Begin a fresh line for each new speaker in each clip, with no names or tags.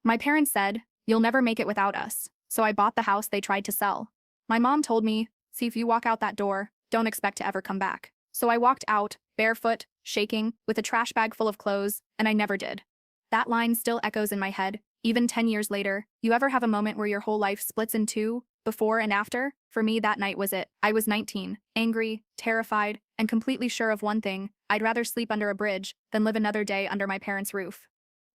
My parents said, "You'll never make it without us." So I bought the house they tried to sell. My mom told me, "See, if you walk out that door, don't expect to ever come back." So I walked out, barefoot, shaking, with a trash bag full of clothes, and I never did. That line still echoes in my head, even 10 years later. You ever have a moment where your whole life splits in two, before and after? For me, that night was it. I was 19, angry, terrified, and completely sure of one thing: I'd rather sleep under a bridge than live another day under my parents' roof.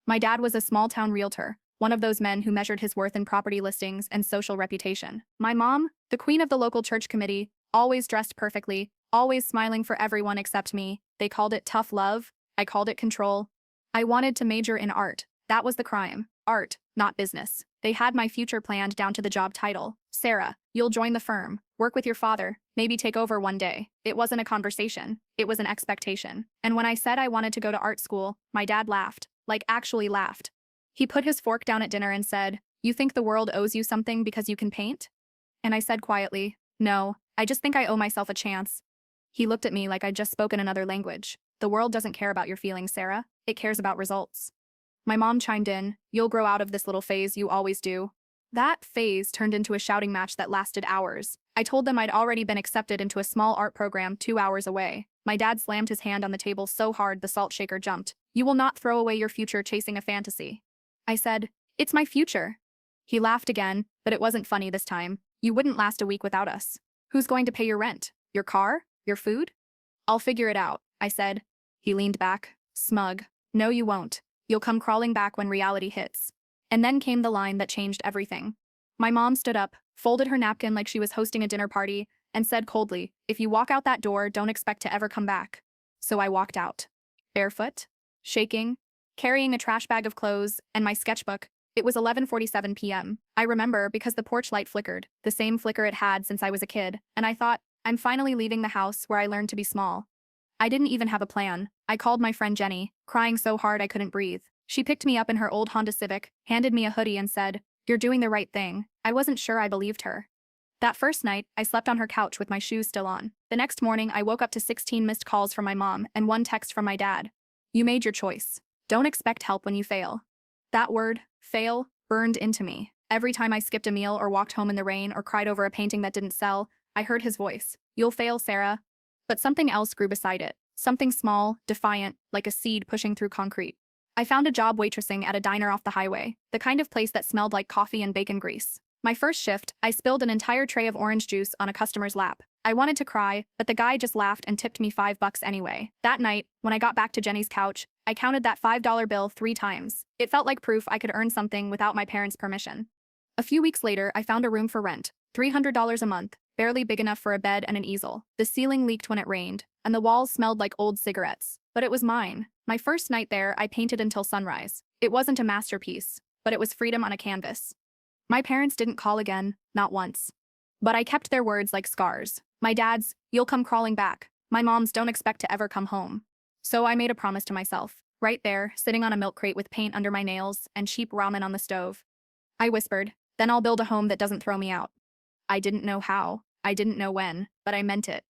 My dad was a small-town realtor, one of those men who measured his worth in property listings and social reputation. My mom, the queen of the local church committee, always dressed perfectly, always smiling for everyone except me. They called it tough love. I called it control. I wanted to major in art. That was the crime. Art, not business. They had my future planned down to the job title. "Sarah, you'll join the firm, work with your father, maybe take over one day." It wasn't a conversation. It was an expectation. And when I said I wanted to go to art school, my dad laughed, like actually laughed. He put his fork down at dinner and said, "You think the world owes you something because you can paint?" And I said quietly, "No, I just think I owe myself a chance." He looked at me like I'd just spoken another language. "The world doesn't care about your feelings, Sarah. It cares about results." My mom chimed in, "You'll grow out of this little phase, you always do." That phase turned into a shouting match that lasted hours. I told them I'd already been accepted into a small art program 2 hours away. My dad slammed his hand on the table so hard the salt shaker jumped. "You will not throw away your future chasing a fantasy." I said, "It's my future." He laughed again, but it wasn't funny this time. "You wouldn't last a week without us. Who's going to pay your rent? Your car? Your food?" "I'll figure it out," I said. He leaned back, smug. "No, you won't. You'll come crawling back when reality hits." And then came the line that changed everything. My mom stood up, folded her napkin like she was hosting a dinner party, and said coldly, "If you walk out that door, don't expect to ever come back." So I walked out. Barefoot, shaking, carrying a trash bag of clothes and my sketchbook. It was 11:47 p.m. I remember because the porch light flickered, the same flicker it had since I was a kid, and I thought, I'm finally leaving the house where I learned to be small. I didn't even have a plan. I called my friend Jenny, crying so hard I couldn't breathe. She picked me up in her old Honda Civic, handed me a hoodie and said, "You're doing the right thing." I wasn't sure I believed her. That first night, I slept on her couch with my shoes still on. The next morning, I woke up to 16 missed calls from my mom and one text from my dad. "You made your choice. Don't expect help when you fail." That word, fail, burned into me. Every time I skipped a meal or walked home in the rain or cried over a painting that didn't sell, I heard his voice. "You'll fail, Sarah." But something else grew beside it. Something small, defiant, like a seed pushing through concrete. I found a job waitressing at a diner off the highway, the kind of place that smelled like coffee and bacon grease. My first shift, I spilled an entire tray of orange juice on a customer's lap. I wanted to cry, but the guy just laughed and tipped me $5 anyway. That night, when I got back to Jenny's couch, I counted that $5 bill 3 times. It felt like proof I could earn something without my parents' permission. A few weeks later, I found a room for rent, $300 a month, barely big enough for a bed and an easel. The ceiling leaked when it rained, and the walls smelled like old cigarettes. But it was mine. My first night there, I painted until sunrise. It wasn't a masterpiece, but it was freedom on a canvas. My parents didn't call again, not once. But I kept their words like scars. My dad's, "You'll come crawling back." My mom's, "Don't expect to ever come home." So I made a promise to myself, right there, sitting on a milk crate with paint under my nails and cheap ramen on the stove. I whispered, "Then I'll build a home that doesn't throw me out." I didn't know how, I didn't know when, but I meant it.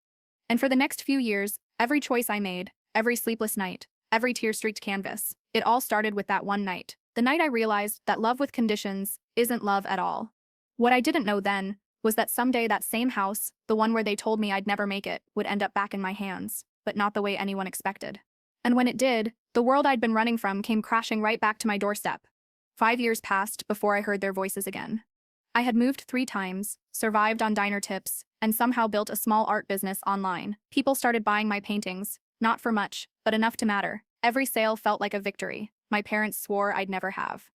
And for the next few years, every choice I made, every sleepless night, every tear-streaked canvas, it all started with that one night. The night I realized that love with conditions isn't love at all. What I didn't know then was that someday that same house, the one where they told me I'd never make it, would end up back in my hands, but not the way anyone expected. And when it did, the world I'd been running from came crashing right back to my doorstep. 5 years passed before I heard their voices again. I had moved 3 times, survived on diner tips, and somehow built a small art business online. People started buying my paintings, not for much, but enough to matter. Every sale felt like a victory. My parents swore I'd never have.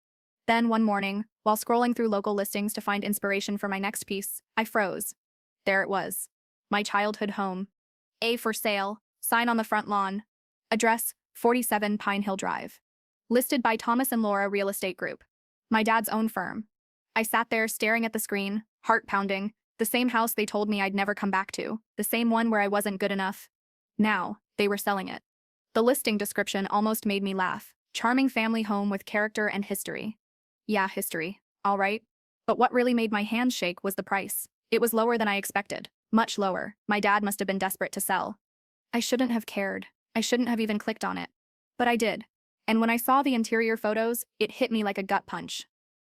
Then one morning, while scrolling through local listings to find inspiration for my next piece, I froze. There it was. My childhood home. A for sale, sign on the front lawn. Address, 47 Pine Hill Drive. Listed by Thomas and Laura Real Estate Group. My dad's own firm. I sat there staring at the screen, heart pounding, the same house they told me I'd never come back to, the same one where I wasn't good enough. Now, they were selling it. The listing description almost made me laugh. Charming family home with character and history. Yeah, history. All right. But what really made my hands shake was the price. It was lower than I expected. Much lower. My dad must have been desperate to sell. I shouldn't have cared. I shouldn't have even clicked on it. But I did. And when I saw the interior photos, it hit me like a gut punch.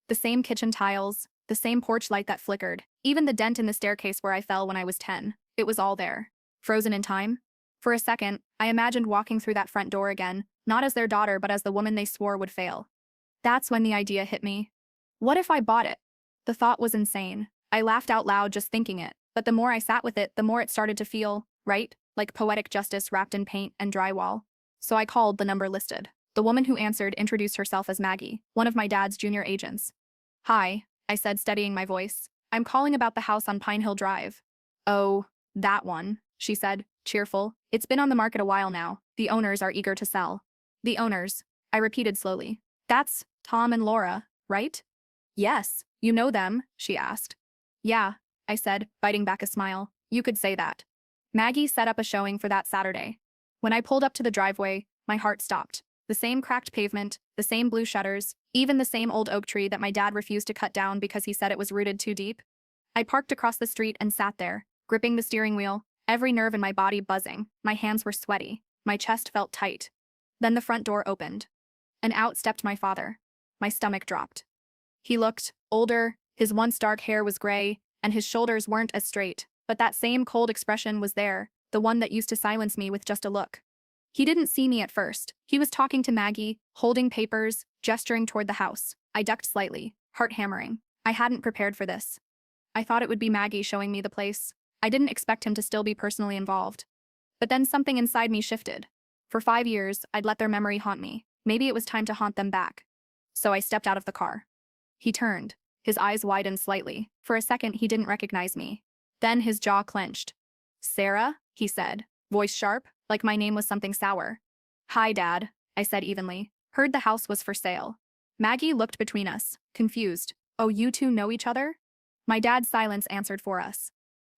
The same kitchen tiles, the same porch light that flickered, even the dent in the staircase where I fell when I was 10. It was all there. Frozen in time? For a second, I imagined walking through that front door again, not as their daughter but as the woman they swore would fail. That's when the idea hit me. What if I bought it? The thought was insane. I laughed out loud just thinking it, but the more I sat with it, the more it started to feel, right, like poetic justice wrapped in paint and drywall. So I called the number listed. The woman who answered introduced herself as Maggie, one of my dad's junior agents. Hi, I said, steadying my voice. I'm calling about the house on Pine Hill Drive. Oh, that one, she said, cheerful. It's been on the market a while now. The owners are eager to sell. The owners, I repeated slowly. That's Tom and Laura, right? Yes, you know them, she asked. Yeah, I said, biting back a smile. You could say that. Maggie set up a showing for that Saturday. When I pulled up to the driveway, my heart stopped. The same cracked pavement, the same blue shutters, even the same old oak tree that my dad refused to cut down because he said it was rooted too deep. I parked across the street and sat there, gripping the steering wheel, every nerve in my body buzzing. My hands were sweaty. My chest felt tight. Then the front door opened, and out stepped my father. My stomach dropped. He looked older, his once dark hair was gray, and his shoulders weren't as straight, but that same cold expression was there, the one that used to silence me with just a look. He didn't see me at first. He was talking to Maggie, holding papers, gesturing toward the house. I ducked slightly, heart hammering. I hadn't prepared for this. I thought it would be Maggie showing me the place. I didn't expect him to still be personally involved. But then something inside me shifted. For 5 years, I'd let their memory haunt me. Maybe it was time to haunt them back. So I stepped out of the car. He turned. His eyes widened slightly. For a second, he didn't recognize me. Then his jaw clenched. Sarah, he said, voice sharp, like my name was something sour. Hi, Dad, I said evenly. Heard the house was for sale. Maggie looked between us, confused. Oh, you two know each other? My dad's silence answered for us.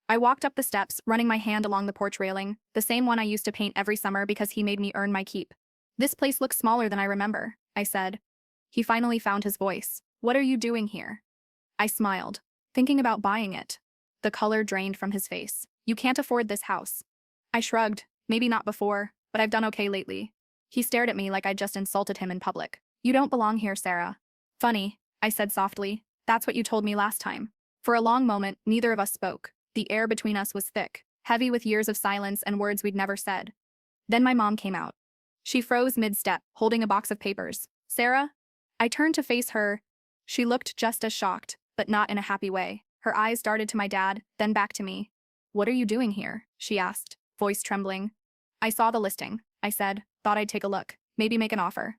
I walked up the steps, running my hand along the porch railing, the same one I used to paint every summer because he made me earn my keep. This place looks smaller than I remember, I said. He finally found his voice. What are you doing here? I smiled, thinking about buying it. The color drained from his face. You can't afford this house. I shrugged. Maybe not before, but I've done okay lately. He stared at me like I'd just insulted him in public. You don't belong here, Sarah. Funny, I said softly. That's what you told me last time. For a long moment, neither of us spoke. The air between us was thick, heavy with years of silence and words we'd never said. Then my mom came out. She froze mid-step, holding a box of papers. Sarah? I turned to face her. She looked just as shocked, but not in a happy way. Her eyes darted to my dad, then back to me. What are you doing here? She asked, voice trembling. I saw the listing, I said. Thought I'd take a look, maybe make an offer.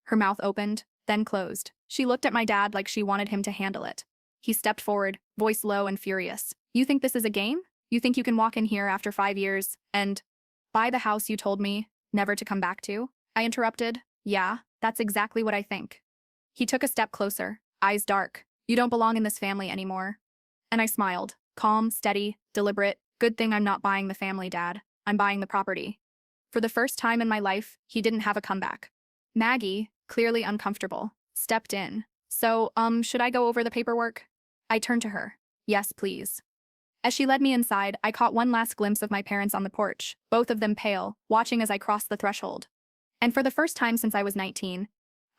Her mouth opened, then closed. She looked at my dad like she wanted him to handle it. He stepped forward, voice low and furious. You think this is a game? You think you can walk in here after 5 years and buy the house you told me never to come back to? I interrupted. Yeah, that's exactly what I think. He took a step closer, eyes dark. You don't belong in this family anymore. And I smiled, calm, steady, deliberate. Good thing I'm not buying the family, Dad. I'm buying the property. For the first time in my life, he didn't have a comeback. Maggie, clearly uncomfortable, stepped in. So, should I go over the paperwork? I turned to her. Yes, please. As she led me inside, I caught one last glimpse of my parents on the porch, both of them pale, watching as I crossed the threshold. And for the first time since I was 19,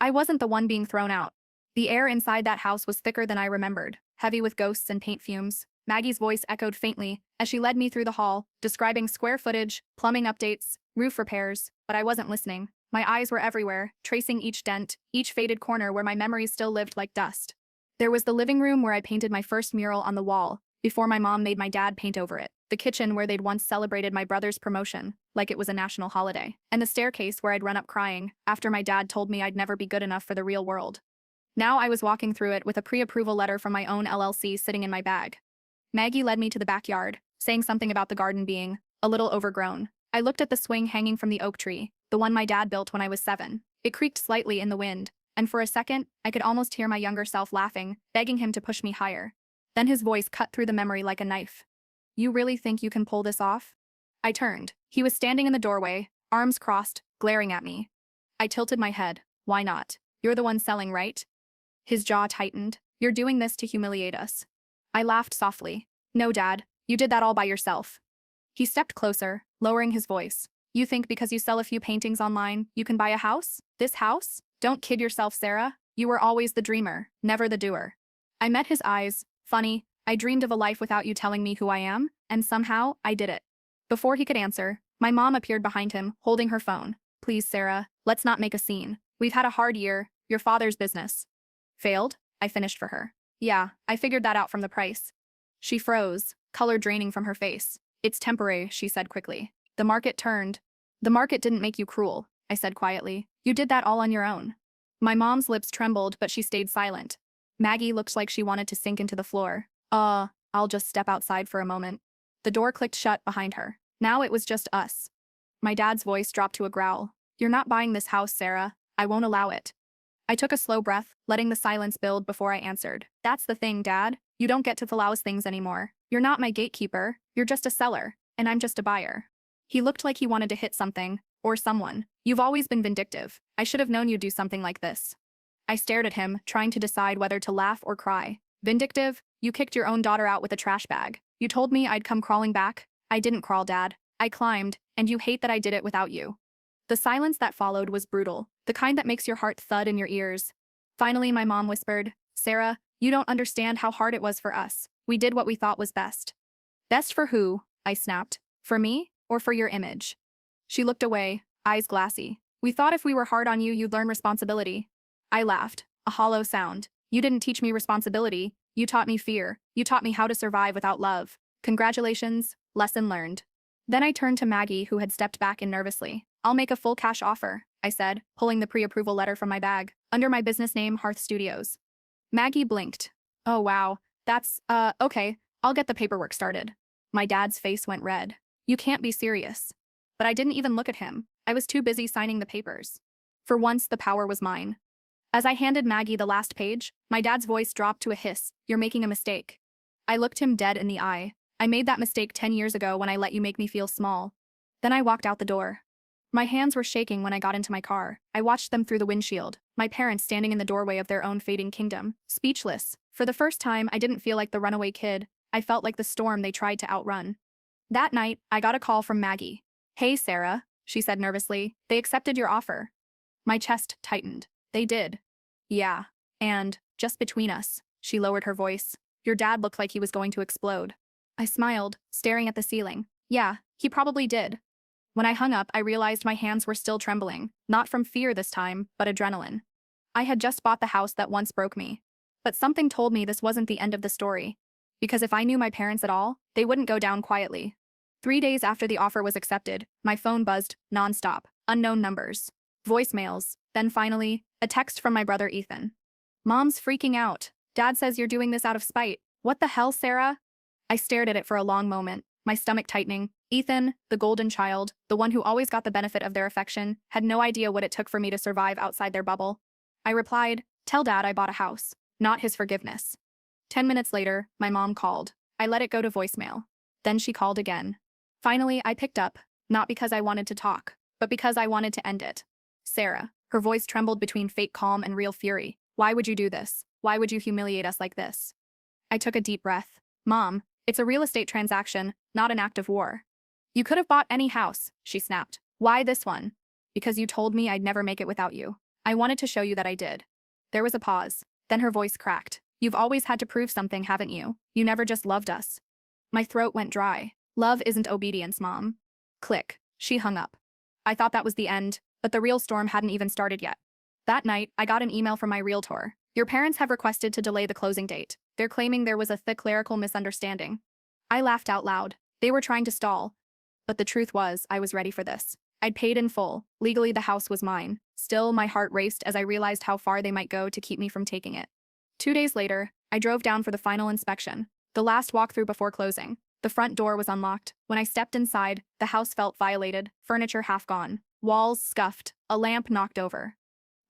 I wasn't the one being thrown out. The air inside that house was thicker than I remembered, heavy with ghosts and paint fumes. Maggie's voice echoed faintly as she led me through the hall, describing square footage, plumbing updates, roof repairs, but I wasn't listening. My eyes were everywhere, tracing each dent, each faded corner where my memories still lived like dust. There was the living room where I painted my first mural on the wall, before my mom made my dad paint over it. The kitchen where they'd once celebrated my brother's promotion, like it was a national holiday. And the staircase where I'd run up crying, after my dad told me I'd never be good enough for the real world. Now I was walking through it with a pre-approval letter from my own LLC sitting in my bag. Maggie led me to the backyard, saying something about the garden being a little overgrown. I looked at the swing hanging from the oak tree, the one my dad built when I was 7. It creaked slightly in the wind, and for a second, I could almost hear my younger self laughing, begging him to push me higher. Then his voice cut through the memory like a knife. You really think you can pull this off? I turned. He was standing in the doorway, arms crossed, glaring at me. I tilted my head. Why not? You're the one selling, right? His jaw tightened. You're doing this to humiliate us. I laughed softly. No, Dad, you did that all by yourself. He stepped closer, lowering his voice. You think because you sell a few paintings online, you can buy a house? This house? Don't kid yourself, Sarah. You were always the dreamer, never the doer. I met his eyes. Funny, I dreamed of a life without you telling me who I am, and somehow, I did it. Before he could answer, my mom appeared behind him, holding her phone. Please, Sarah, let's not make a scene. We've had a hard year, your father's business. Failed? I finished for her. Yeah, I figured that out from the price. She froze, color draining from her face. It's temporary, she said quickly. The market turned. The market didn't make you cruel, I said quietly. You did that all on your own. My mom's lips trembled, but she stayed silent. Maggie looked like she wanted to sink into the floor. I'll just step outside for a moment. The door clicked shut behind her. Now it was just us. My dad's voice dropped to a growl. You're not buying this house, Sarah. I won't allow it. I took a slow breath, letting the silence build before I answered. That's the thing, Dad. You don't get to allow things anymore. You're not my gatekeeper. You're just a seller, and I'm just a buyer. He looked like he wanted to hit something, or someone. You've always been vindictive. I should have known you'd do something like this. I stared at him, trying to decide whether to laugh or cry. Vindictive? You kicked your own daughter out with a trash bag. You told me I'd come crawling back. I didn't crawl, Dad. I climbed, and you hate that I did it without you. The silence that followed was brutal, the kind that makes your heart thud in your ears. Finally, my mom whispered, Sarah, you don't understand how hard it was for us. We did what we thought was best. Best for who? I snapped. For me, or for your image? She looked away, eyes glassy. We thought if we were hard on you, you'd learn responsibility. I laughed, a hollow sound. You didn't teach me responsibility. You taught me fear. You taught me how to survive without love. Congratulations, lesson learned. Then I turned to Maggie, who had stepped back in nervously. I'll make a full cash offer, I said, pulling the pre-approval letter from my bag, under my business name, Hearth Studios. Maggie blinked. Oh wow, that's, okay, I'll get the paperwork started. My dad's face went red. You can't be serious. But I didn't even look at him. I was too busy signing the papers. For once, the power was mine. As I handed Maggie the last page, my dad's voice dropped to a hiss. You're making a mistake. I looked him dead in the eye. I made that mistake 10 years ago when I let you make me feel small. Then I walked out the door. My hands were shaking when I got into my car. I watched them through the windshield, my parents standing in the doorway of their own fading kingdom, speechless. For the first time, I didn't feel like the runaway kid. I felt like the storm they tried to outrun. That night, I got a call from Maggie. Hey, Sarah, she said nervously. They accepted your offer. My chest tightened. They did. Yeah. And, just between us, she lowered her voice. Your dad looked like he was going to explode. I smiled, staring at the ceiling. Yeah, he probably did. When I hung up, I realized my hands were still trembling, not from fear this time, but adrenaline. I had just bought the house that once broke me. But something told me this wasn't the end of the story. Because if I knew my parents at all, they wouldn't go down quietly. 3 days after the offer was accepted, my phone buzzed, nonstop, unknown numbers, voicemails, then finally, a text from my brother Ethan. Mom's freaking out. Dad says you're doing this out of spite. What the hell, Sarah? I stared at it for a long moment, my stomach tightening. Ethan, the golden child, the one who always got the benefit of their affection, had no idea what it took for me to survive outside their bubble. I replied, tell Dad I bought a house, not his forgiveness. 10 minutes later, my mom called. I let it go to voicemail. Then she called again. Finally, I picked up, not because I wanted to talk, but because I wanted to end it. Sarah, her voice trembled between fake calm and real fury. Why would you do this? Why would you humiliate us like this? I took a deep breath. Mom, it's a real estate transaction, not an act of war. You could have bought any house, she snapped. Why this one? Because you told me I'd never make it without you. I wanted to show you that I did. There was a pause. Then her voice cracked. You've always had to prove something, haven't you? You never just loved us. My throat went dry. Love isn't obedience, Mom. Click. She hung up. I thought that was the end, but the real storm hadn't even started yet. That night, I got an email from my realtor. Your parents have requested to delay the closing date. They're claiming there was a thick clerical misunderstanding. I laughed out loud. They were trying to stall. But the truth was, I was ready for this. I'd paid in full. Legally, the house was mine. Still, my heart raced as I realized how far they might go to keep me from taking it. 2 days later, I drove down for the final inspection, the last walkthrough before closing. The front door was unlocked. When I stepped inside, the house felt violated, furniture half gone, walls scuffed, a lamp knocked over.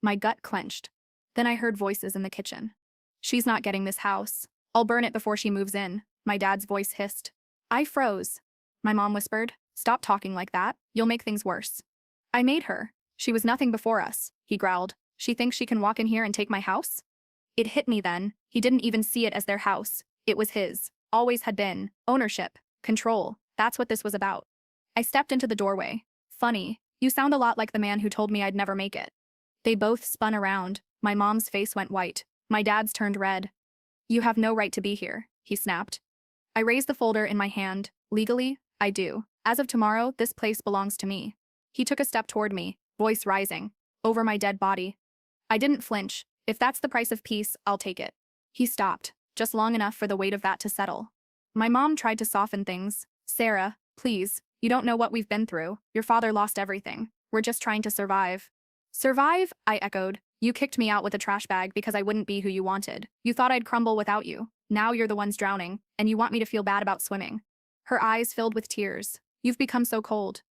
My gut clenched. Then I heard voices in the kitchen. She's not getting this house. I'll burn it before she moves in, my dad's voice hissed. I froze. My mom whispered, stop talking like that, you'll make things worse. I made her. She was nothing before us, he growled. She thinks she can walk in here and take my house? It hit me then. He didn't even see it as their house. It was his. Always had been. Ownership. Control. That's what this was about. I stepped into the doorway. Funny, you sound a lot like the man who told me I'd never make it. They both spun around, My mom's face went white. My dad's turned red. You have no right to be here, he snapped. I raised the folder in my hand. Legally, I do. As of tomorrow, this place belongs to me. He took a step toward me, voice rising. Over my dead body. I didn't flinch. If that's the price of peace, I'll take it. He stopped, just long enough for the weight of that to settle. My mom tried to soften things. Sarah, please, you don't know what we've been through. Your father lost everything. We're just trying to survive. Survive? I echoed. You kicked me out with a trash bag because I wouldn't be who you wanted. You thought I'd crumble without you. Now you're the ones drowning, and you want me to feel bad about swimming. Her eyes filled with tears. You've become so cold.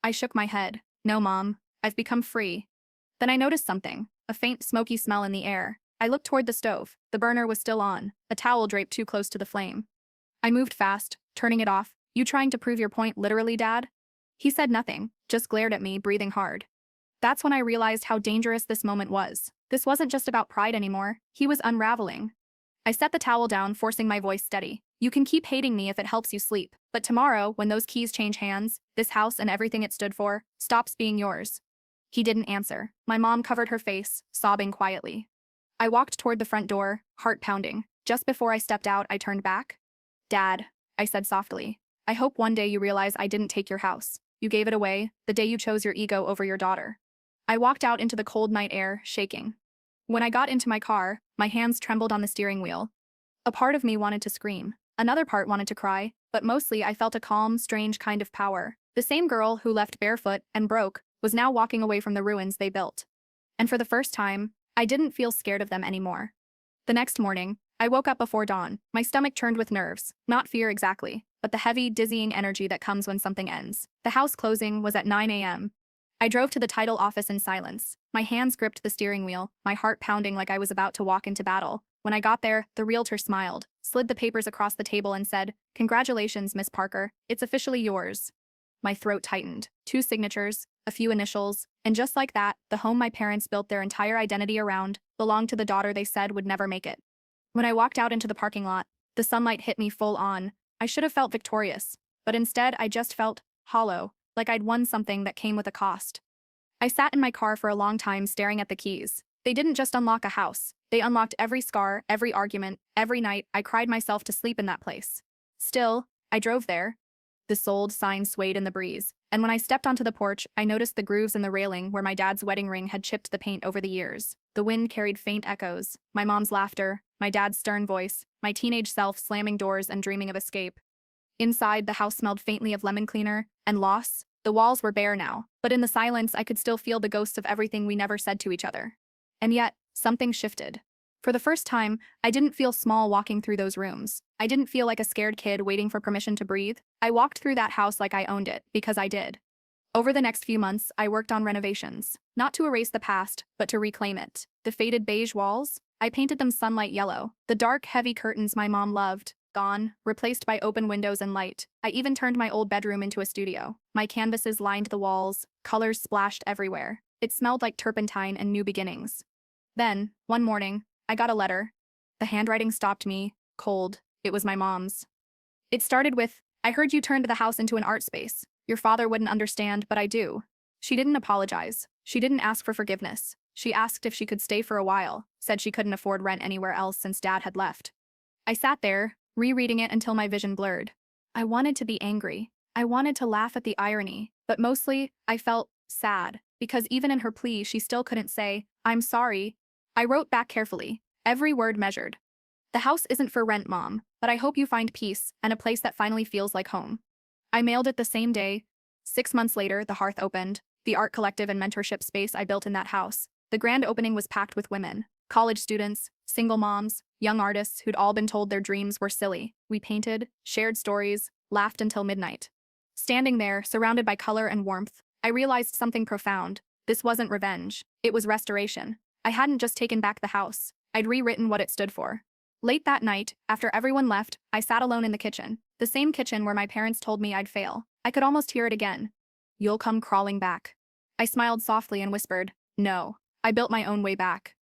I shook my head. No, Mom. I've become free. Then I noticed something, a faint smoky smell in the air. I looked toward the stove. The burner was still on, a towel draped too close to the flame. I moved fast, turning it off. You trying to prove your point literally, Dad? He said nothing, just glared at me, breathing hard. That's when I realized how dangerous this moment was. This wasn't just about pride anymore. He was unraveling. I set the towel down, forcing my voice steady. You can keep hating me if it helps you sleep, but tomorrow, when those keys change hands, this house and everything it stood for stops being yours. He didn't answer. My mom covered her face, sobbing quietly. I walked toward the front door, heart pounding. Just before I stepped out, I turned back. Dad, I said softly, I hope one day you realize I didn't take your house. You gave it away, the day you chose your ego over your daughter. I walked out into the cold night air, shaking. When I got into my car, my hands trembled on the steering wheel. A part of me wanted to scream. Another part wanted to cry, but mostly I felt a calm, strange kind of power. The same girl who left barefoot and broke was now walking away from the ruins they built. And for the first time, I didn't feel scared of them anymore. The next morning, I woke up before dawn. My stomach churned with nerves, not fear exactly, but the heavy, dizzying energy that comes when something ends. The house closing was at 9 a.m. I drove to the title office in silence. My hands gripped the steering wheel, my heart pounding like I was about to walk into battle. When I got there, the realtor smiled, slid the papers across the table and said, "Congratulations, Miss Parker, it's officially yours." My throat tightened. 2 signatures, a few initials, and just like that, the home my parents built their entire identity around belonged to the daughter they said would never make it. When I walked out into the parking lot, the sunlight hit me full on. I should have felt victorious, but instead I just felt hollow, like I'd won something that came with a cost. I sat in my car for a long time staring at the keys. They didn't just unlock a house. They unlocked every scar, every argument, every night I cried myself to sleep in that place. Still, I drove there. The sold sign swayed in the breeze, and when I stepped onto the porch, I noticed the grooves in the railing where my dad's wedding ring had chipped the paint over the years. The wind carried faint echoes, my mom's laughter, my dad's stern voice, my teenage self slamming doors and dreaming of escape. Inside, the house smelled faintly of lemon cleaner and loss. The walls were bare now, but in the silence I could still feel the ghosts of everything we never said to each other. And yet, something shifted. For the first time, I didn't feel small walking through those rooms. I didn't feel like a scared kid waiting for permission to breathe. I walked through that house like I owned it, because I did. Over the next few months, I worked on renovations. Not to erase the past, but to reclaim it. The faded beige walls, I painted them sunlight yellow. The dark, heavy curtains my mom loved, gone, replaced by open windows and light. I even turned my old bedroom into a studio. My canvases lined the walls, colors splashed everywhere. It smelled like turpentine and new beginnings. Then, one morning, I got a letter. The handwriting stopped me, cold. It was my mom's. It started with, "I heard you turned the house into an art space. Your father wouldn't understand, but I do." She didn't apologize. She didn't ask for forgiveness. She asked if she could stay for a while, said she couldn't afford rent anywhere else since Dad had left. I sat there, rereading it until my vision blurred. I wanted to be angry. I wanted to laugh at the irony, but mostly, I felt sad, because even in her plea, she still couldn't say, "I'm sorry." I wrote back carefully, every word measured. "The house isn't for rent, Mom, but I hope you find peace and a place that finally feels like home." I mailed it the same day. 6 months later, the hearth opened, the art collective and mentorship space I built in that house. The grand opening was packed with women, college students, single moms, young artists who'd all been told their dreams were silly. We painted, shared stories, laughed until midnight. Standing there, surrounded by color and warmth, I realized something profound. This wasn't revenge. It was restoration. I hadn't just taken back the house. I'd rewritten what it stood for. Late that night, after everyone left, I sat alone in the kitchen. The same kitchen where my parents told me I'd fail. I could almost hear it again. "You'll come crawling back." I smiled softly and whispered, "No, I built my own way back."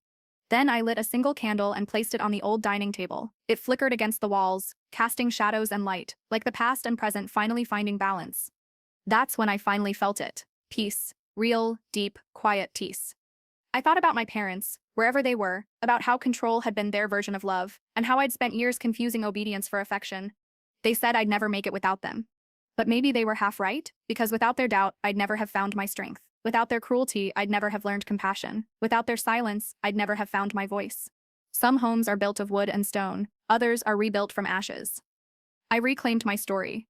Then I lit a single candle and placed it on the old dining table. It flickered against the walls, casting shadows and light, like the past and present finally finding balance. That's when I finally felt it. Peace. Real, deep, quiet peace. I thought about my parents, wherever they were, about how control had been their version of love, and how I'd spent years confusing obedience for affection. They said I'd never make it without them. But maybe they were half right, because without their doubt, I'd never have found my strength. Without their cruelty, I'd never have learned compassion. Without their silence, I'd never have found my voice. Some homes are built of wood and stone, others are rebuilt from ashes. I reclaimed my story,